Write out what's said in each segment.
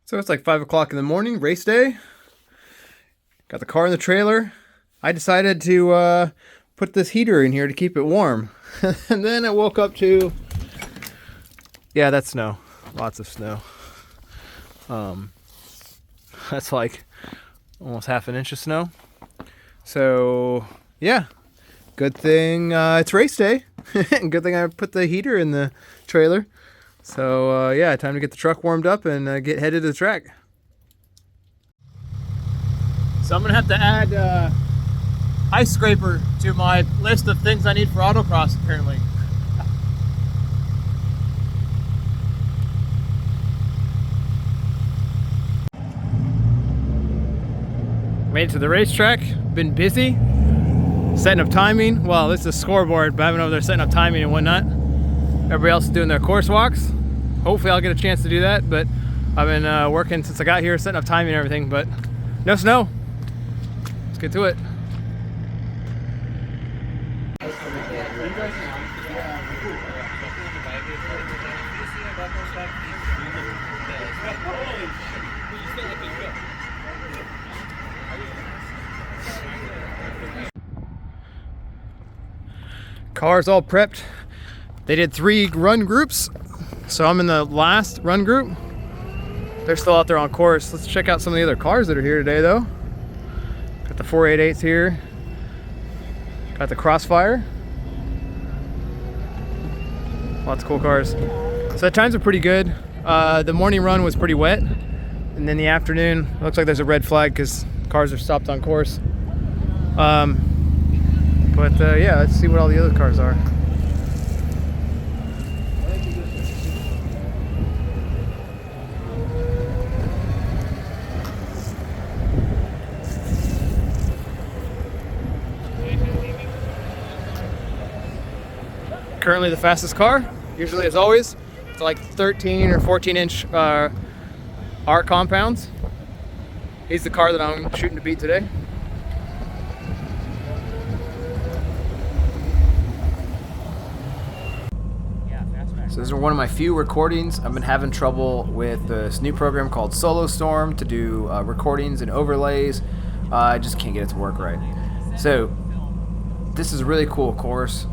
So it's like 5 o'clock in the morning, race day. Got the car in the trailer. I decided to put this heater in here to keep it warm. And then I woke up to, yeah, that's snow. Lots of snow. That's like almost half an inch of snow. So yeah, good thing it's race day. Good thing I put the heater in the trailer. So yeah, time to get the truck warmed up and get headed to the track. So I'm gonna have to add ice scraper to my list of things I need for autocross apparently. Made it to the racetrack, been busy, setting up timing. Well, this is a scoreboard, but I've been over there setting up timing and whatnot. Everybody else is doing their course walks. Hopefully I'll get a chance to do that, but I've been working since I got here, setting up timing and everything, but no snow. Let's get to it. Car's all prepped. They did 3 run groups, so I'm in the last run group. They're still out there on course. Let's check out some of the other cars that are here today though. Got the 488s here. Got the Crossfire. Lots of cool cars. So the times are pretty good. The morning run was pretty wet. And then the afternoon, looks like there's a red flag because cars are stopped on course. But yeah, let's see what all the other cars are. Currently the fastest car, usually as always, it's like 13 or 14 inch art compounds. He's the car that I'm shooting to beat today. So this is one of my few recordings. I've been having trouble with this new program called Solo Storm to do recordings and overlays. I just can't get it to work right. So this is a really cool course,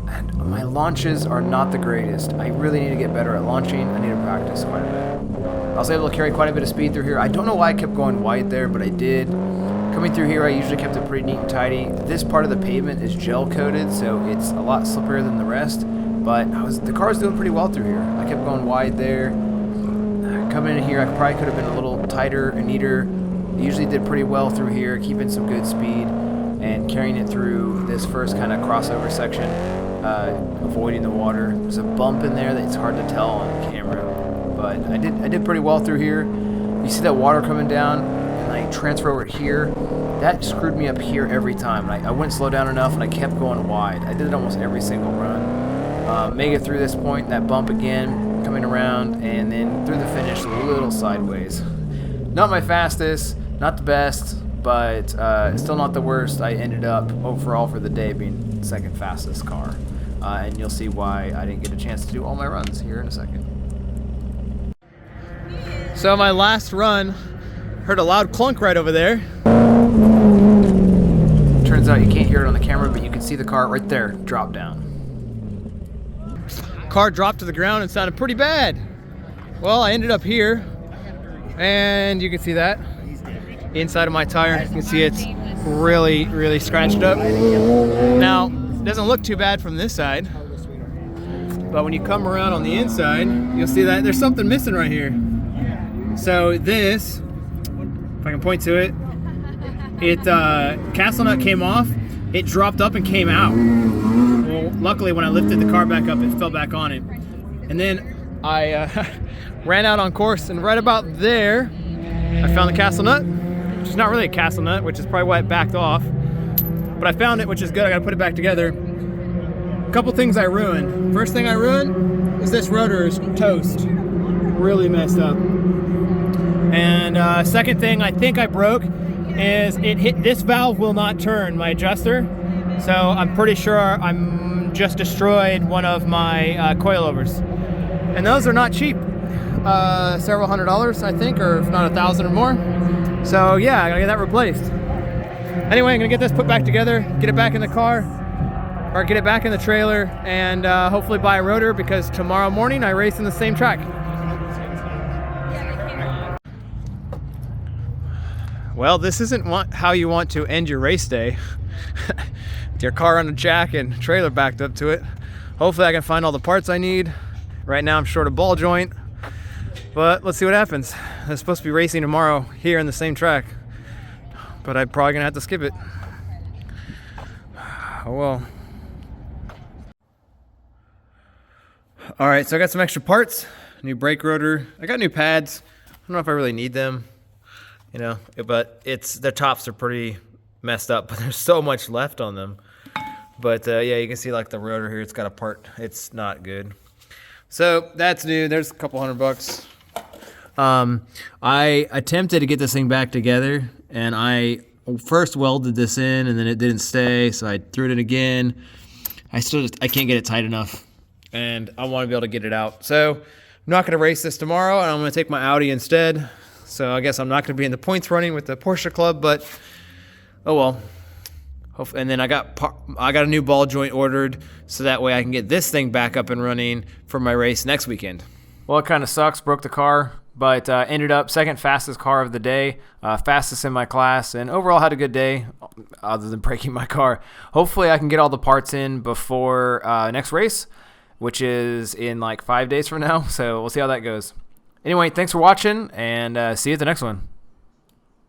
and my launches are not the greatest. I really need to get better at launching. I need to practice quite a bit. I was able to carry quite a bit of speed through here. I don't know why I kept going wide there, but I did. Coming through here, I usually kept it pretty neat and tidy. This part of the pavement is gel coated, so it's a lot slipperier than the rest. But the car's doing pretty well through here. I kept going wide there. Coming in here, I probably could have been a little tighter and neater. Usually did pretty well through here, keeping some good speed and carrying it through this first kind of crossover section, avoiding the water. There's a bump in there that it's hard to tell on camera, but I did pretty well through here. You see that water coming down, and I transfer over here. That screwed me up here every time. I wouldn't slow down enough, and I kept going wide. I did it almost every single run. Make it through this point, that bump again, coming around, and then through the finish a little sideways. Not my fastest, not the best, but still not the worst. I ended up overall for the day being the second fastest car. And you'll see why I didn't get a chance to do all my runs here in a second. So my last run, heard a loud clunk right over there. Turns out you can't hear it on the camera, but you can see the car right there drop down. Car dropped to the ground and sounded pretty bad. Well, I ended up here, and you can see that inside of my tire. You can see it's really, really scratched up. Now, it doesn't look too bad from this side, but when you come around on the inside, you'll see that there's something missing right here. So this, if I can point to it, castle nut came off, it dropped up and came out. Well, luckily when I lifted the car back up, it fell back on it. And then I ran out on course, and right about there, I found the castle nut, which is not really a castle nut, which is probably why it backed off. But I found it, which is good. I gotta put it back together. A couple things I ruined. First thing I ruined is this rotor is toast. Really messed up. And second thing I think I broke is this valve will not turn, my adjuster. So I'm pretty sure I'm just destroyed one of my coilovers. And those are not cheap. several $100s, I think, or if not $1,000 or more. So yeah, I gotta get that replaced. Anyway, I'm gonna get this put back together, get it back in the car, or get it back in the trailer, and hopefully buy a rotor, because tomorrow morning I race in the same track. Well, this isn't how you want to end your race day. Your car on a jack and trailer backed up to it. Hopefully I can find all the parts I need. Right now I'm short a ball joint, but let's see what happens. I'm supposed to be racing tomorrow here in the same track, but I'm probably gonna have to skip it. Oh well. All right, so I got some extra parts. New brake rotor. I got new pads. I don't know if I really need them, you know, but their tops are pretty messed up, but there's so much left on them. But yeah, you can see like the rotor here, it's got a part, it's not good. So that's new, there's a couple $100. I attempted to get this thing back together, and I first welded this in and then it didn't stay, so I threw it in again. I can't get it tight enough, and I want to be able to get it out. So I'm not gonna race this tomorrow, and I'm gonna take my Audi instead. So I guess I'm not gonna be in the points running with the Porsche club, but oh well. And then I got a new ball joint ordered, so that way I can get this thing back up and running for my race next weekend. Well, it kind of sucks, broke the car, but ended up second fastest car of the day, fastest in my class, and overall had a good day, other than breaking my car. Hopefully I can get all the parts in before next race, which is in like 5 days from now, so we'll see how that goes. Anyway, thanks for watching, and see you at the next one.